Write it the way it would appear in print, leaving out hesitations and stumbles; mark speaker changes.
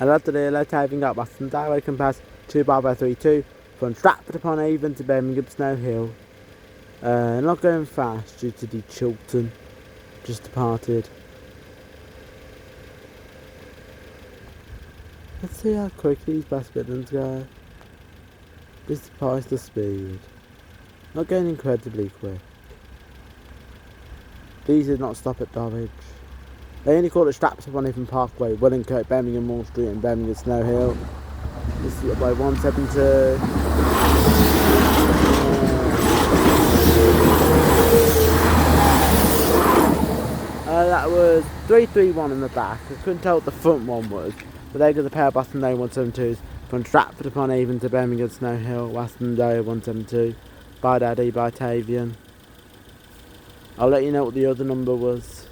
Speaker 1: And after the low Tavian got Boston Highway compass 2 bar by 32 from Stratford upon Avon to Birmingham Snow Hill. Not going fast due to the Chiltern just departed. Let's see how quick these West Midlands go. This is the speed. Not going incredibly quick. These did not stop at Dulwich. They only called it Straps upon Avon Parkway, Wellincote, Birmingham Wall Street and Birmingham Snow Hill. This is by 172. That was 331 in the back. I couldn't tell what the front one was, but there goes a pair of Boston Day 172s from Stratford upon Avon to Birmingham Snow Hill, Boston Day 172. By Daddy, by Tavian. I'll let you know what the other number was.